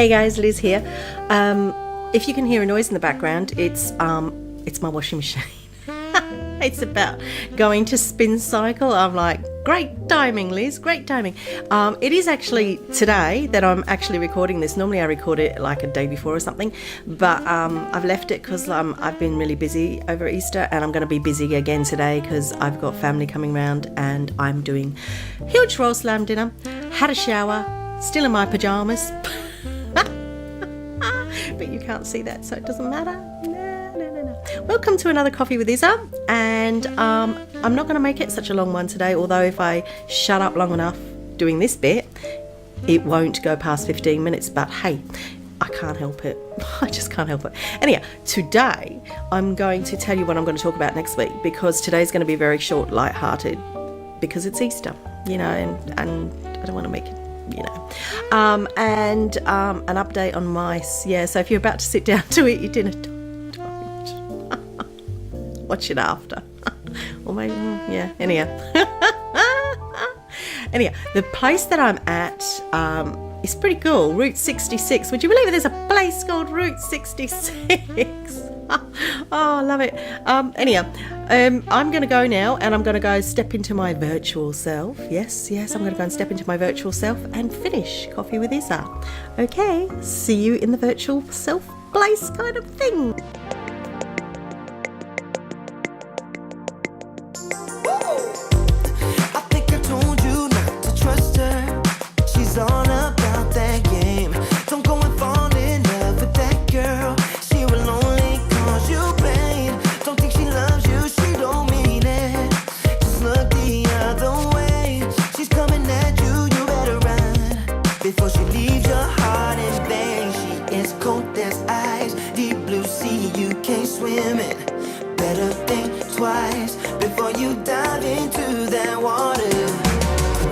Hey guys, Liz here. If you can hear a noise in the background, it's my washing machine. It's about going to spin cycle. I'm like, great timing, Liz, great timing. It is actually today that I'm actually recording this. Normally I record it like a day before or something, but I've left it because I've been really busy over Easter, and I'm going to be busy again today because I've got family coming round and I'm doing huge roast lamb dinner. Had a shower, still in my pajamas. But you can't see that, so it doesn't matter. No. Welcome to another Coffee with Isa, and I'm not going to make it such a long one today, although if I shut up long enough doing this bit, it won't go past 15 minutes, but hey, I can't help it. I just can't help it. Anyhow, today I'm going to tell you what I'm going to talk about next week, because today's going to be very short, light-hearted, because it's Easter, you know, and I don't want to make it, you know, and an update on mice. Yeah, so if you're about to sit down to eat your dinner, don't watch it after. Or maybe, yeah, anyhow. Anyhow, the place that I'm at is pretty cool, Route 66. Would you believe it? There's a place called Route 66. Oh, I love it. Anyhow, I'm going to go now, and I'm going to go step into my virtual self. Yes, I'm going to go and step into my virtual self and finish Coffee with Isa. Okay, see you in the virtual self place kind of thing. I think I told you not to trust her. She's all about that game. Don't go and fall in love with that girl. She will only cause you pain. Don't think she loves you, she don't mean it. Just look the other way. She's coming at you, you better run before she leaves your heart in vain. She is cold as ice, deep blue sea, you can't swim in. Better think twice before you dive into that water.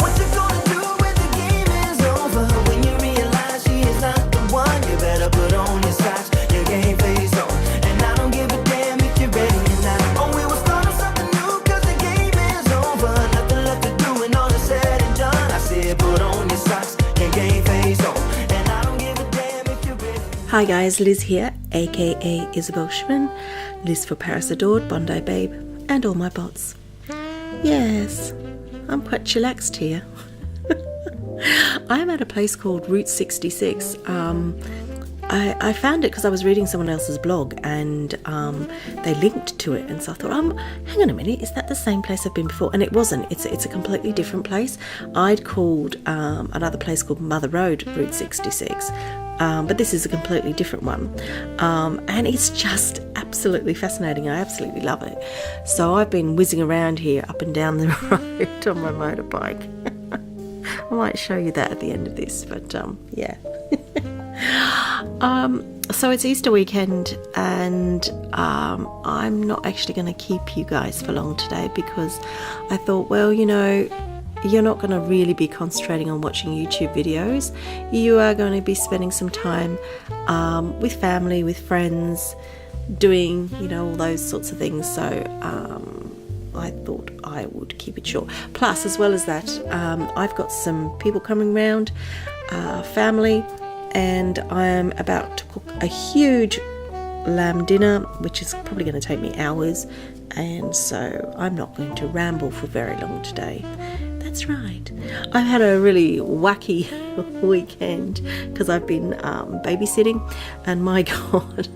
What you gonna do when the game is over? When you realize she is not the one, you better put on your socks, your game face on. And I don't give a damn if you're ready or not. Oh, we will start something new, cause the game is over. Nothing left to do when all is said and done. I said put on your socks, your game face on. And I don't give a damn if you're ready. Hi guys, Liz here, aka Isabelle Cheren, Liz for Paris Adored, Bondi Babe, and all my bots. Yes, I'm quite chillaxed here. I'm at a place called Route 66. I found it because I was reading someone else's blog, and they linked to it, and so I thought, hang on a minute, is that the same place I've been before? And it wasn't. It's a completely different place. I'd called another place called Mother Road Route 66, but this is a completely different one, and it's just absolutely fascinating. I absolutely love it. So I've been whizzing around here up and down the road on my motorbike. I might show you that at the end of this, but yeah. So it's Easter weekend, and I'm not actually going to keep you guys for long today, because I thought, well, you know, you're not going to really be concentrating on watching YouTube videos. You are going to be spending some time with family, with friends, doing, you know, all those sorts of things. So I thought I would keep it short. Plus, as well as that, I've got some people coming round, family, and I am about to cook a huge lamb dinner, which is probably going to take me hours, and so I'm not going to ramble for very long today. That's right. I've had a really wacky weekend because I've been babysitting, and my God,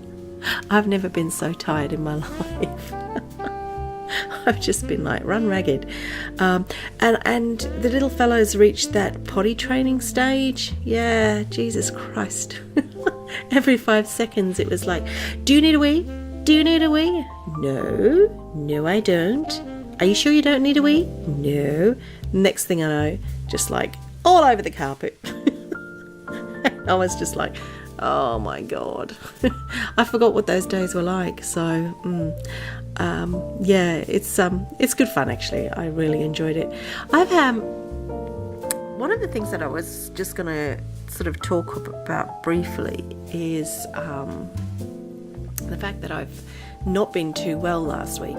I've never been so tired in my life. I've just been like run ragged, and the little fellow's reached that potty training stage. Yeah, Jesus Christ. Every 5 seconds it was like, do you need a wee? Do you need a wee? No, I don't. Are you sure you don't need a wee? No. Next thing I know, just like all over the carpet. I was just like, oh my God. I forgot what those days were like. So yeah, it's good fun actually. I really enjoyed it. I've one of the things that I was just gonna sort of talk about briefly is the fact that I've not been too well last week.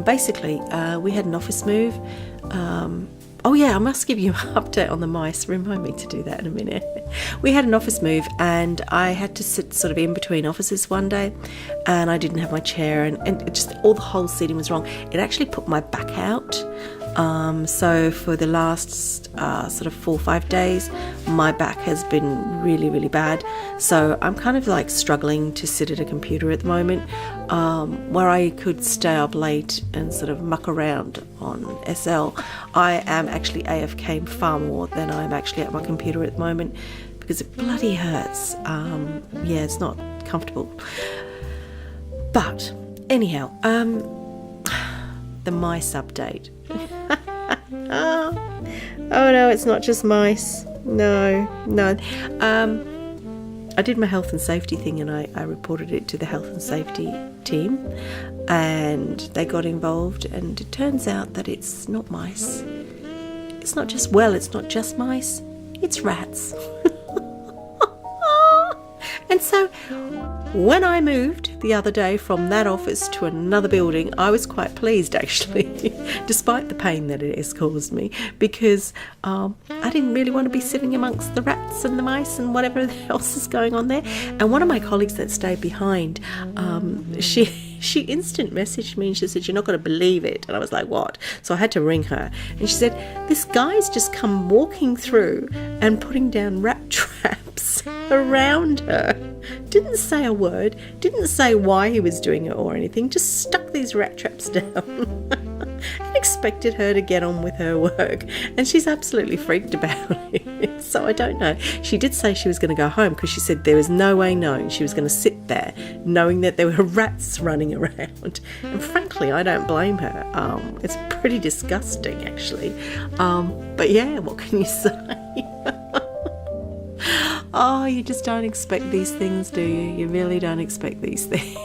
Basically, we had an office move oh yeah, I must give you an update on the mice. Remind me to do that in a minute. We had an office move and I had to sit sort of in between offices one day, and I didn't have my chair, and it just all the whole seating was wrong. It actually put my back out. So for the last sort of 4 or 5 days, my back has been really, really bad. So I'm kind of like struggling to sit at a computer at the moment, where I could stay up late and sort of muck around on SL. I am actually AFK far more than I'm actually at my computer at the moment, because it bloody hurts. Yeah, it's not comfortable. But anyhow, the mice update. Oh no, it's not just mice. No. I did my health and safety thing, and I reported it to the health and safety team, and they got involved, and it turns out that it's not mice. It's not just mice, it's rats. And so when I moved the other day from that office to another building, I was quite pleased actually, despite the pain that it has caused me, because I didn't really want to be sitting amongst the rats and the mice and whatever else is going on there. And one of my colleagues that stayed behind, she instant messaged me and she said, "You're not going to believe it." And I was like, "What?" So I had to ring her, and she said, "This guy's just come walking through and putting down rat traps around her. Didn't say a word, didn't say why he was doing it or anything, just stuck these rat traps down." And expected her to get on with her work, and she's absolutely freaked about it. So I don't know. She did say she was going to go home, because she said there was no way known she was going to sit there knowing that there were rats running around. And frankly, I don't blame her. It's pretty disgusting actually. But yeah, what can you say? Oh, you just don't expect these things, do you? You really don't expect these things.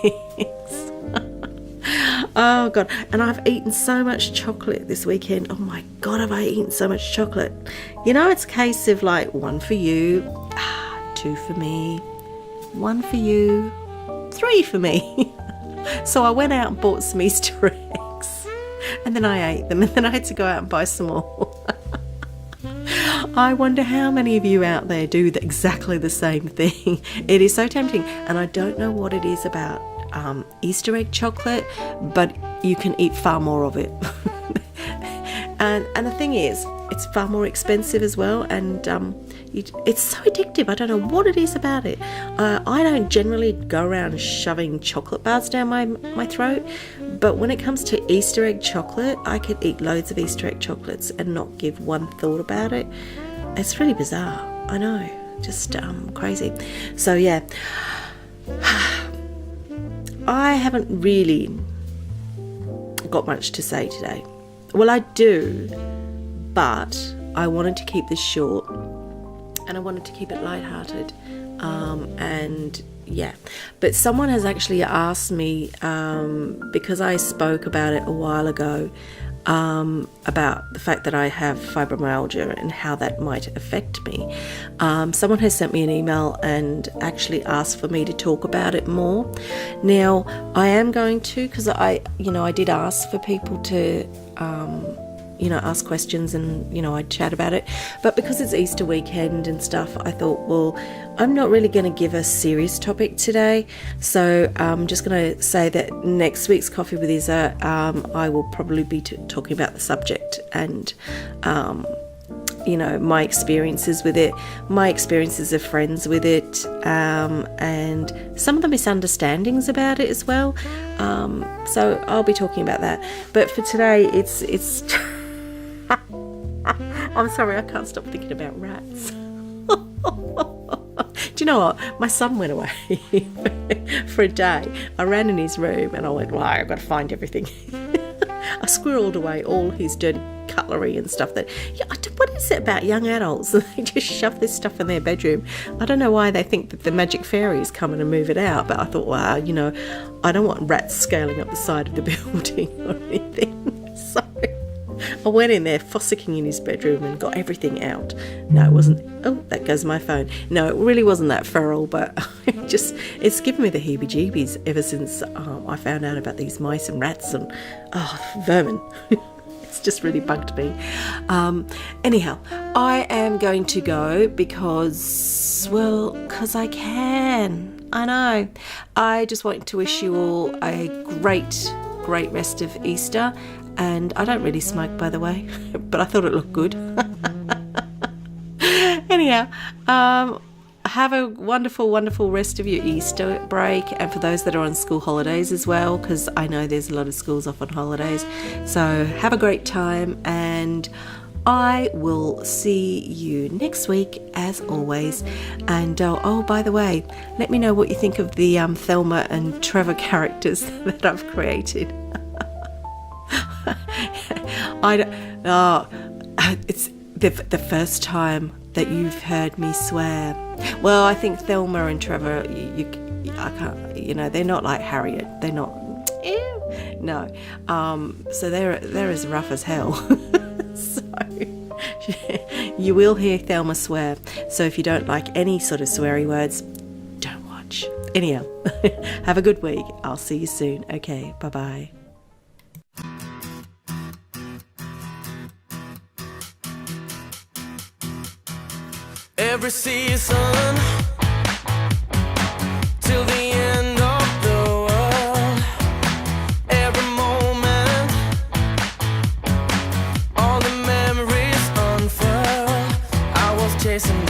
Oh God, and I've eaten so much chocolate this weekend. Oh my God, have I eaten so much chocolate? You know, it's a case of like 1 for you, 2 for me, 1 for you, 3 for me. So I went out and bought some Easter eggs, and then I ate them, and then I had to go out and buy some more. I wonder how many of you out there do exactly the same thing. It is so tempting, and I don't know what it is about Easter egg chocolate, but you can eat far more of it. and the thing is, it's far more expensive as well, and it's so addictive. I don't know what it is about it. I don't generally go around shoving chocolate bars down my throat, but when it comes to Easter egg chocolate, I could eat loads of Easter egg chocolates and not give one thought about it. It's really bizarre. I know, just crazy. So yeah, I haven't really got much to say today. Well, I do, but I wanted to keep this short, and I wanted to keep it lighthearted. And yeah, but someone has actually asked me, because I spoke about it a while ago, about the fact that I have fibromyalgia and how that might affect me. Someone has sent me an email and actually asked for me to talk about it more. Now, I am going to, because I did ask for people to ask questions, and I'd chat about it, but because it's Easter weekend and stuff, I thought, well, I'm not really going to give a serious topic today, so I'm just going to say that next week's Coffee with Isa, I will probably be talking about the subject and my experiences with it, my experiences of friends with it, and some of the misunderstandings about it as well. So I'll be talking about that, but for today it's I'm sorry, I can't stop thinking about rats. Do you know what? My son went away for a day. I ran in his room and I went, well, I've got to find everything. I squirreled away all his dirty cutlery and stuff what is it about young adults? They just shove this stuff in their bedroom. I don't know why they think that the magic fairies come in and move it out, but I thought, wow, I don't want rats scaling up the side of the building or anything. So I went in there fossicking in his bedroom and got everything out. No, it wasn't. Oh, that goes my phone. No, it really wasn't that feral, but it's given me the heebie-jeebies ever since I found out about these mice and rats and vermin. It's just really bugged me. Anyhow, I am going to go because I can. I know. I just want to wish you all a great rest of Easter. And I don't really smoke, by the way, but I thought it looked good. Anyhow, have a wonderful rest of your Easter break, and for those that are on school holidays as well, because I know there's a lot of schools off on holidays. So have a great time, and I will see you next week as always. And oh, by the way, let me know what you think of the Thelma and Trevor characters that I've created. It's the first time that you've heard me swear. Well, I think Thelma and Trevor, I can't, they're not like Harriet. They're not. Ew, no. So they're as rough as hell. So you will hear Thelma swear. So if you don't like any sort of sweary words, don't watch. Anyhow, have a good week. I'll see you soon. Okay, bye-bye. Every season till the end of the world, every moment, all the memories unfurl. I was chasing